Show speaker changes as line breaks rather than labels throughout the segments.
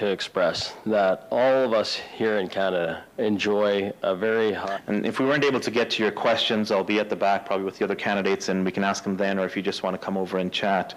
to express that all of us here in Canada enjoy a very high...
And if we weren't able to get to your questions, I'll be at the back probably with the other candidates, and we can ask them then, or if you just want to come over and chat.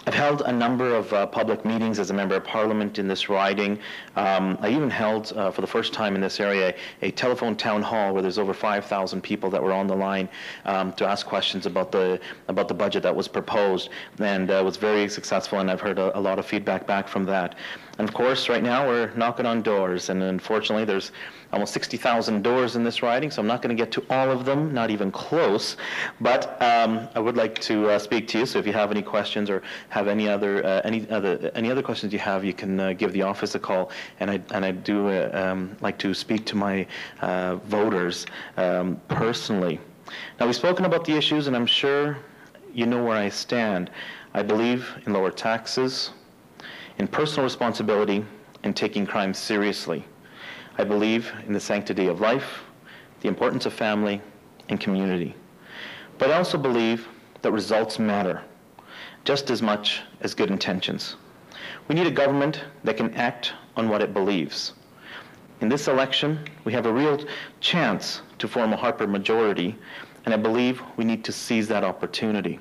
I've held a number of public meetings as a member of parliament in this riding. I even held, for the first time in this area, a telephone town hall where there's over 5,000 people that were on the line to ask questions about the budget that was proposed, and was very successful, and I've heard a lot of feedback back from that. And of course, right now we're knocking on doors, and unfortunately there's almost 60,000 doors in this riding, so I'm not going to get to all of them, not even close. But I would like to speak to you. So if you have any questions or have any other questions you have, you can give the office a call. And I do like to speak to my voters personally. Now, we've spoken about the issues, and I'm sure you know where I stand. I believe in lower taxes, in personal responsibility, and taking crime seriously. I believe in the sanctity of life, the importance of family and community. But I also believe that results matter just as much as good intentions. We need a government that can act on what it believes. In this election, we have a real chance to form a Harper majority, and I believe we need to seize that opportunity.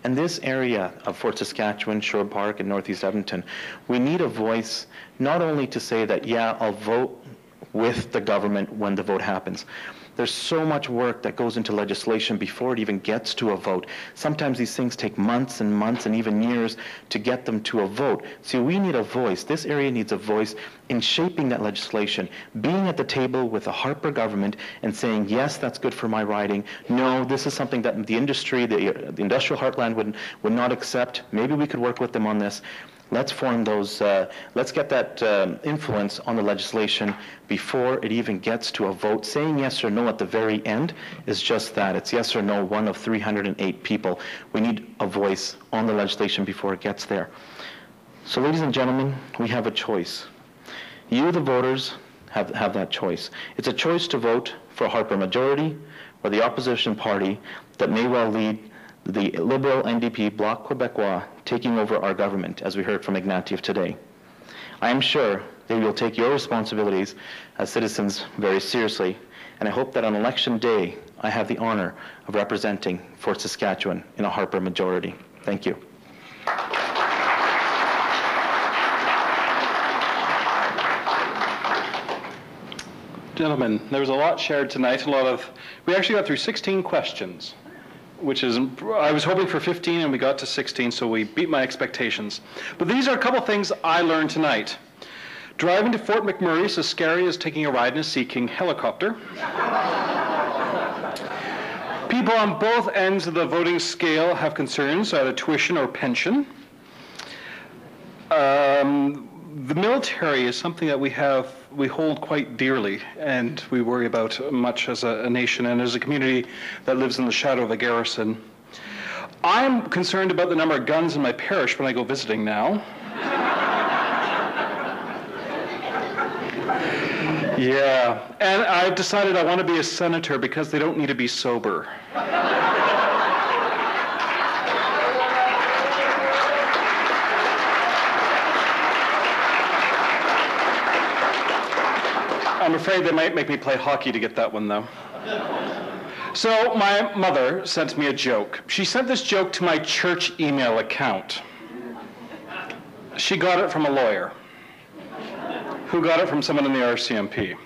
And this area of Fort Saskatchewan, Sherwood Park, and Northeast Edmonton, we need a voice not only to say that, yeah, I'll vote with the government when the vote happens. There's so much work that goes into legislation before it even gets to a vote. Sometimes these things take months and months and even years to get them to a vote. So we need a voice. This area needs a voice in shaping that legislation, being at the table with the Harper government and saying, yes, that's good for my riding. No, this is something that the industry, the industrial heartland would not accept. Maybe we could work with them on this. Let's form those, let's get that influence on the legislation before it even gets to a vote. Saying yes or no at the very end is just that. It's yes or no, one of 308 people. We need a voice on the legislation before it gets there. So ladies and gentlemen, we have a choice. You, the voters, have that choice. It's a choice to vote for a Harper majority or the opposition party that may well lead the Liberal NDP Bloc Québécois taking over our government, as we heard from Ignatieff today. I am sure that you will take your responsibilities as citizens very seriously, and I hope that on election day, I have the honor of representing Fort Saskatchewan in a Harper majority. Thank you.
Gentlemen, there was a lot shared tonight, we actually got through 16 questions, which is, I was hoping for 15 and we got to 16, so we beat my expectations. But these are a couple things I learned tonight. Driving to Fort McMurray is as scary as taking a ride in a Sea King helicopter. People on both ends of the voting scale have concerns, either tuition or pension. The military is something that we hold quite dearly, and we worry about much as a nation and as a community that lives in the shadow of a garrison. I'm concerned about the number of guns in my parish when I go visiting now. Yeah, and I've decided I want to be a senator because they don't need to be sober. I'm afraid they might make me play hockey to get that one, though. So my mother sent me a joke. She sent this joke to my church email account. She got it from a lawyer, who got it from someone in the RCMP.